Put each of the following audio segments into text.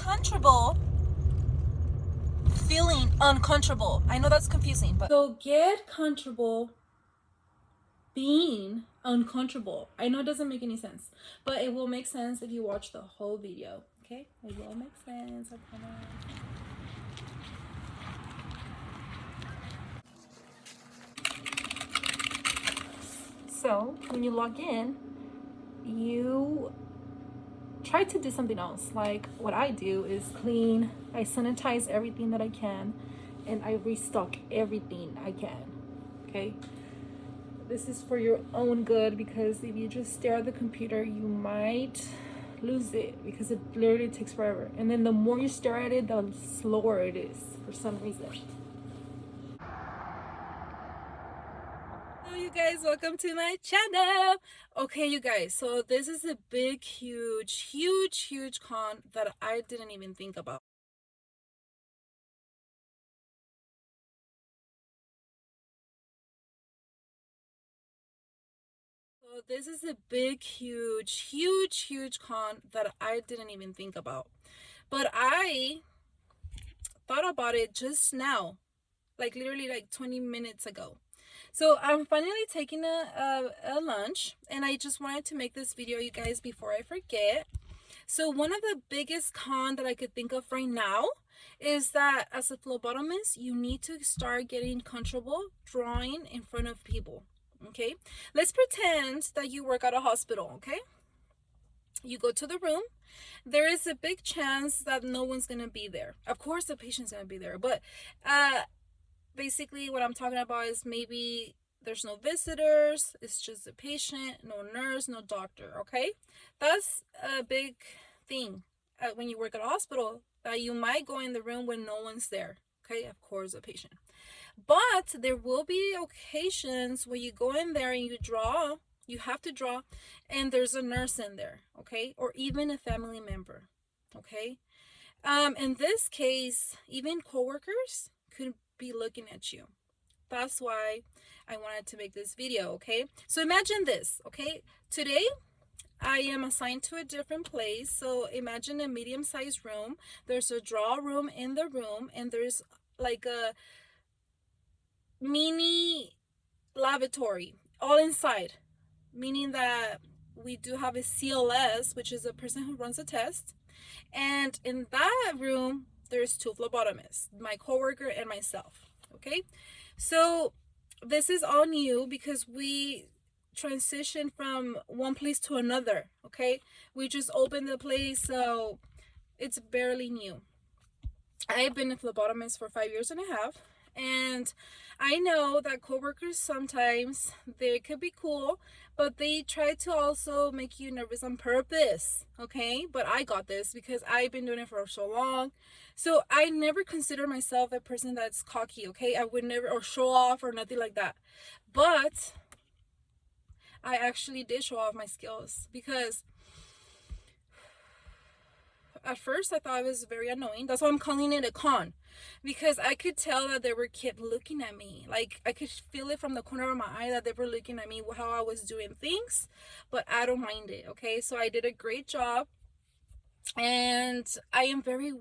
comfortable feeling uncomfortable. I know that's confusing, but so get comfortable being uncomfortable. I know it doesn't make any sense, but it will make sense if you watch the whole video. Okay, it will make sense, I promise. So when you log in, you try to do something else. Like what I do is clean, I sanitize everything that I can, and I restock everything I can. Okay, this is for your own good, because if you just stare at the computer, you might lose it, because it literally takes forever. And then the more you stare at it, the slower it is for some reason. Hello you guys, welcome to my channel. Okay you guys, so this is a big huge con that I didn't even think about. So this is a big huge con that I didn't even think about, but I thought about it just now, like literally like 20 minutes ago. So I'm finally taking a lunch, and I just wanted to make this video, you guys, before I forget. So one of the biggest cons that I could think of right now is that as a phlebotomist, you need to start getting comfortable drawing in front of people. Okay, let's pretend that you work at a hospital. Okay, you go to the room. There is a big chance that no one's gonna be there. Of course the patient's gonna be there, but basically what I'm talking about is maybe there's no visitors, it's just a patient, no nurse, no doctor. Okay, that's a big thing when you work at a hospital, that you might go in the room when no one's there. Okay, of course a patient, but there will be occasions where you go in there and you have to draw, and there's a nurse in there. Okay, or even a family member. Okay, in this case, even coworkers could be looking at you. That's why I wanted to make this video. Okay, so imagine this. Okay, today I am assigned to a different place. So imagine a medium-sized room. There's a draw room in the room, and there's like a mini lavatory all inside, meaning that we do have a CLS, which is a person who runs a test. And in that room, there's two phlebotomists, my coworker and myself. Okay, so this is all new because we transitioned from one place to another. Okay, we just opened the place, so it's barely new. I've been a phlebotomist for 5 years and a half, and I know that coworkers sometimes they could be cool, but they try to also make you nervous on purpose. Okay, but I got this because I've been doing it for so long. So I never consider myself a person that's cocky. Okay, I would never, or show off or nothing like that, but I actually did show off my skills, because at first I thought it was very annoying. That's why I'm calling it a con, because I could tell that they were kept looking at me. Like I could feel it from the corner of my eye that they were looking at me, how I was doing things, but I don't mind it. Okay, so I did a great job, and I'm very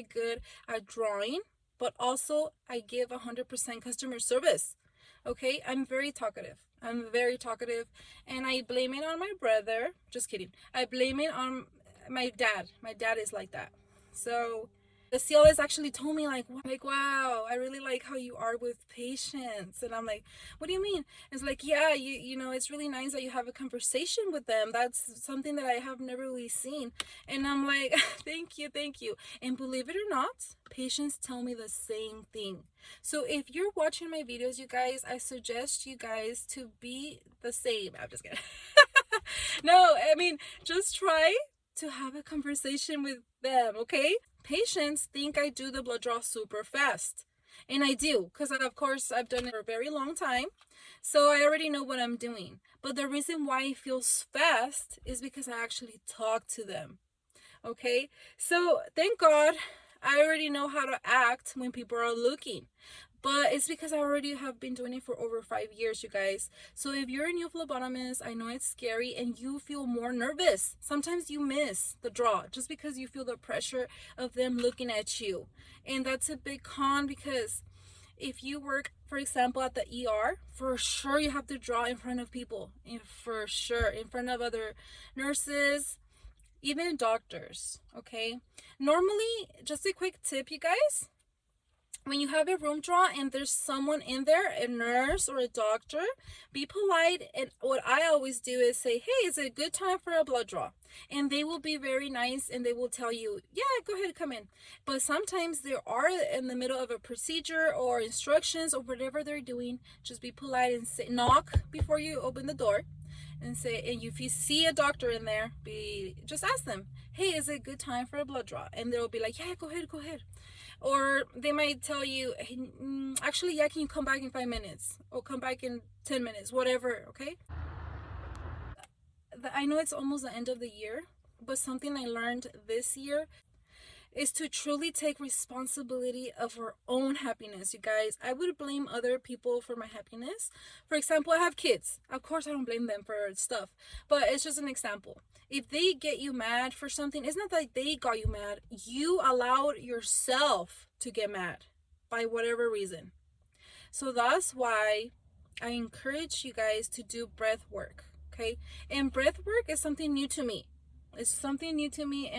good at drawing, but also I give 100% customer service. Okay, I'm very talkative, and I blame it on my brother. Just kidding, I blame it on my dad is like that. So the CLS actually told me like, wow, I really like how you are with patients. And I'm like, what do you mean? It's like, yeah, you know, it's really nice that you have a conversation with them. That's something that I have never really seen. And I'm like, thank you. And believe it or not, patients tell me the same thing. So if you're watching my videos, you guys, I suggest you guys to be the same. I'm just kidding. No, I mean, just try to have a conversation with them. Okay, patients think I do the blood draw super fast, and I do, because of course I've done it for a very long time, so I already know what I'm doing. But the reason why it feels fast is because I actually talk to them. Okay, so thank God I already know how to act when people are looking. But it's because I already have been doing it for over 5 years, you guys. So if you're a new phlebotomist, I know it's scary and you feel more nervous. Sometimes you miss the draw just because you feel the pressure of them looking at you. And that's a big con, because if you work, for example, at the ER, for sure you have to draw in front of people. And for sure, in front of other nurses, even doctors, okay? Normally, just a quick tip, you guys, when you have a room draw and there's someone in there, a nurse or a doctor, be polite. And what I always do is say, hey, it's a good time for a blood draw. And they will be very nice and they will tell you, yeah, go ahead, come in. But sometimes they are in the middle of a procedure or instructions or whatever they're doing. Just be polite and say, knock before you open the door. And say, and if you see a doctor in there, just ask them, hey, is it a good time for a blood draw? And they'll be like, yeah, go ahead, go ahead. Or they might tell you, hey, actually, yeah, can you come back in 5 minutes? Or come back in 10 minutes, whatever, okay? I know it's almost the end of the year, but something I learned this year is to truly take responsibility of our own happiness, you guys. I would blame other people for my happiness. For example, I have kids. Of course, I don't blame them for stuff, but it's just an example. If they get you mad for something, it's not like they got you mad. You allowed yourself to get mad by whatever reason. So that's why I encourage you guys to do breath work, okay? And breath work is something new to me. It's something new to me,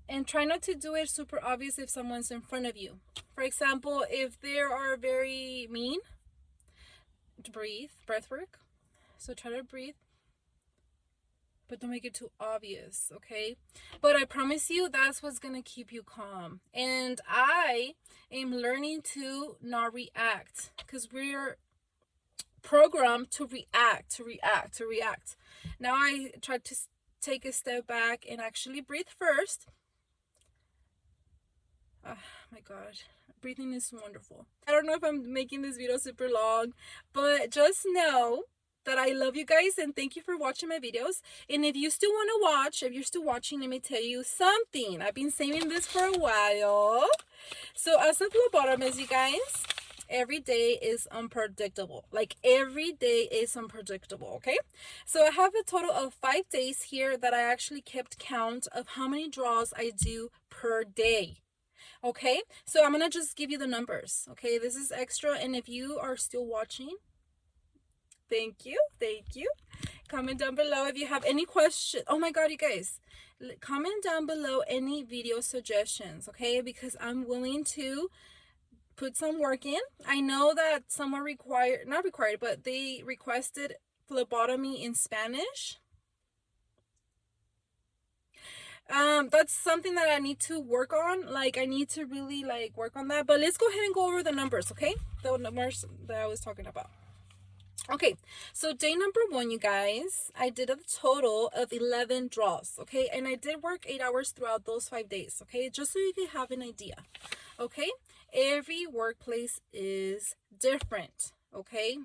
and try not to do it super obvious if someone's in front of you. For example, if they are very mean, breathe, breath work. So try to breathe, but don't make it too obvious, okay? But I promise you, that's what's gonna keep you calm. And I am learning to not react, because we're programmed to react. Now I try to take a step back and actually breathe first. Oh my god, breathing is wonderful. I don't know if I'm making this video super long, but just know that I love you guys and thank you for watching my videos. And if you still want to watch, if you're still watching, let me tell you something. I've been saving this for a while. So as a phlebotomist, you guys, every day is unpredictable. Like every day is unpredictable, okay? So I have a total of 5 days here that I actually kept count of how many draws I do per day. Okay, so I'm gonna just give you the numbers. Okay, this is extra, and if you are still watching, thank you. Comment down below if you have any questions. Oh my god, you guys, comment down below any video suggestions, okay? Because I'm willing to put some work in. I know that some are not required, but they requested phlebotomy in Spanish. That's something that I need to work on. Like, I need to really work on that. But let's go ahead and go over the numbers, okay? The numbers that I was talking about. Okay, so day number 1, you guys, I did a total of 11 draws, okay? And I did work 8 hours throughout those 5 days, okay? Just so you can have an idea, okay? Every workplace is different, okay?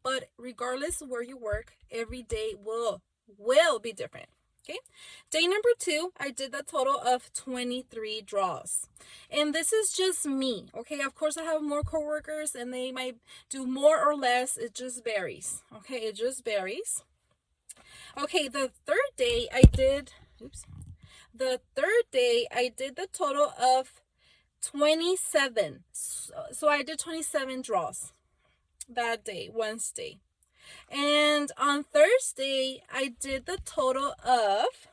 But regardless of where you work, every day will be different. Okay, day number 2, I did a total of 23 draws. And this is just me, okay? Of course, I have more coworkers and they might do more or less. It just varies, okay? It just varies. Okay, the third day I did the total of 27. So I did 27 draws that day, Wednesday. And on Thursday, I did the total of,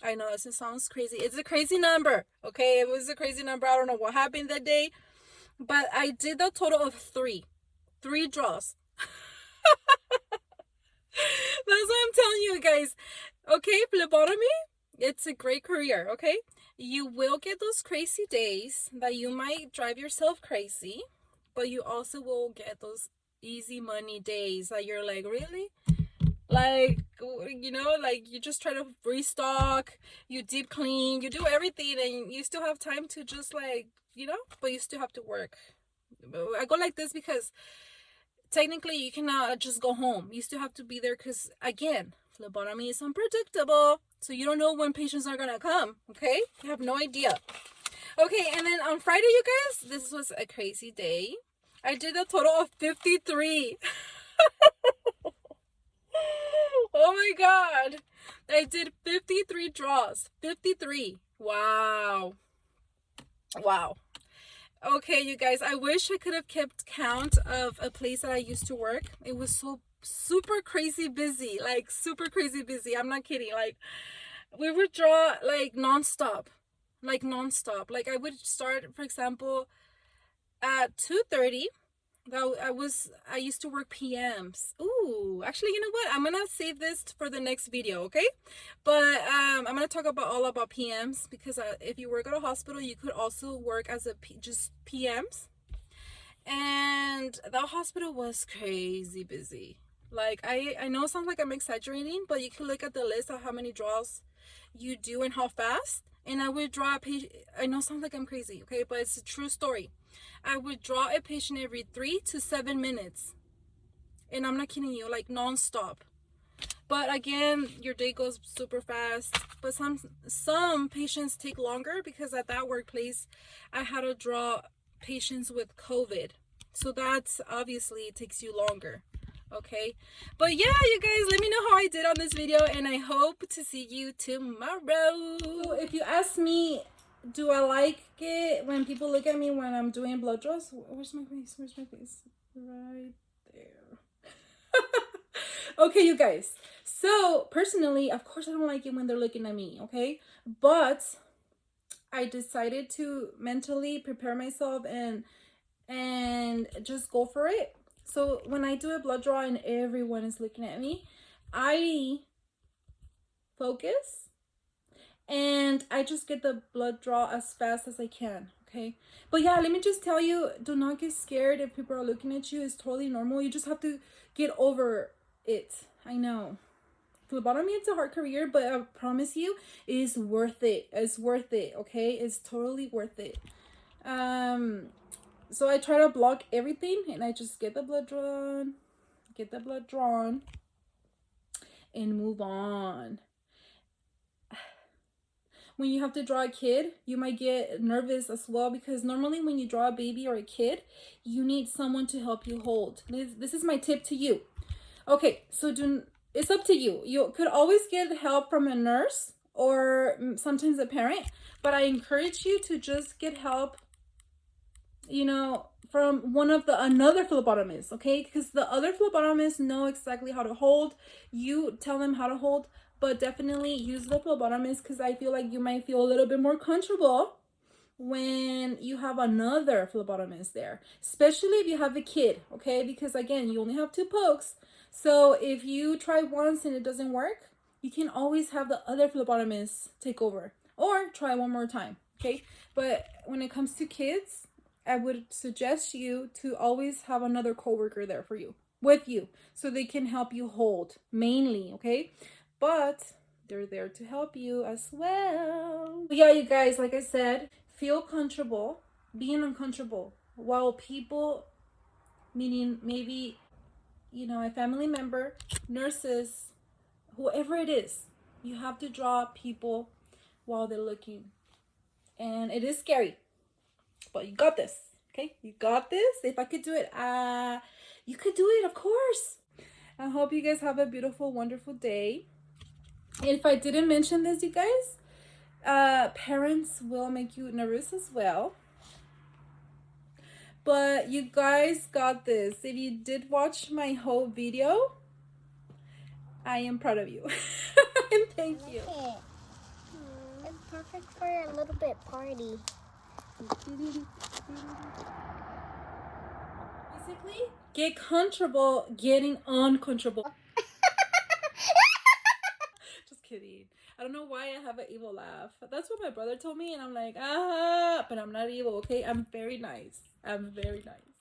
I know this sounds crazy. It's a crazy number, okay? It was a crazy number. I don't know what happened that day, but I did the total of 3 draws. That's what I'm telling you guys. Okay, phlebotomy, it's a great career, okay? You will get those crazy days that you might drive yourself crazy, but you also will get those easy money days that you're like, really? Like, you know, like you just try to restock, you deep clean, you do everything, and you still have time to just but you still have to work. I go like this because technically you cannot just go home. You still have to be there because, again, phlebotomy is unpredictable. So you don't know when patients are gonna come, okay? You have no idea. Okay, and then on Friday, you guys, this was a crazy day. I did a total of 53. Oh my god. I did 53 draws. 53. Wow. Wow. Okay, you guys, I wish I could have kept count of a place that I used to work. It was so super crazy busy. Like, super crazy busy. I'm not kidding. Like, we would draw like nonstop. Like, nonstop. Like, I would start, for example, at 2:30. I used to work PMs. Ooh, actually, you know what? I'm gonna save this for the next video, okay? But I'm gonna talk about all about PMs because if you work at a hospital, you could also work as just PMs. And the hospital was crazy busy. Like, I know it sounds like I'm exaggerating, but you can look at the list of how many draws you do and how fast. And I would draw a patient. I know it sounds like I'm crazy, okay? But it's a true story. I would draw a patient every 3 to 7 minutes. And I'm not kidding you, like non-stop. But again, your day goes super fast. But some patients take longer because at that workplace, I had to draw patients with COVID. So that's obviously takes you longer. Okay, but yeah, you guys, let me know how I did on this video, and I hope to see you tomorrow. So if you ask me, do I like it when people look at me when I'm doing blood draws? Where's my face? Where's my face? Right there. Okay, you guys, so personally, of course I don't like it when they're looking at me, okay, but I decided to mentally prepare myself and just go for it. So when I do a blood draw and everyone is looking at me, I focus and I just get the blood draw as fast as I can, okay? But yeah, let me just tell you, do not get scared if people are looking at you. It's totally normal. You just have to get over it. I know. Phlebotomy, it's a hard career, but I promise you, it is worth it. It's worth it, okay? It's totally worth it. So I try to block everything and I just get the blood drawn, and move on. When you have to draw a kid, you might get nervous as well because normally when you draw a baby or a kid, you need someone to help you hold. This is my tip to you. Okay, so it's up to you. You could always get help from a nurse or sometimes a parent, but I encourage you to just get help, you know, from another phlebotomist, okay? Because the other phlebotomists know exactly how to hold. You tell them how to hold, but definitely use the phlebotomist because I feel like you might feel a little bit more comfortable when you have another phlebotomist there, especially if you have a kid, okay? Because again, you only have 2 pokes. So if you try once and it doesn't work, you can always have the other phlebotomist take over or try one more time, okay? But when it comes to kids, I would suggest you to always have another coworker there for you, with you, so they can help you hold mainly, okay? But they're there to help you as well. Yeah, you guys, like I said, feel comfortable being uncomfortable while people, meaning maybe, you know, a family member, nurses, whoever it is, you have to draw people while they're looking. And it is scary, but you got this, okay? You got this. If I could do it, you could do it, of course. I hope you guys have a beautiful, wonderful day. If I didn't mention this, you guys, parents will make you nervous as well. But you guys got this. If you did watch my whole video, I am proud of you. And thank you. It's perfect for a little bit party. Basically, get comfortable getting uncomfortable. Just kidding. I don't know why I have an evil laugh. That's what my brother told me, and I'm like, but I'm not evil, okay? I'm very nice. I'm very nice.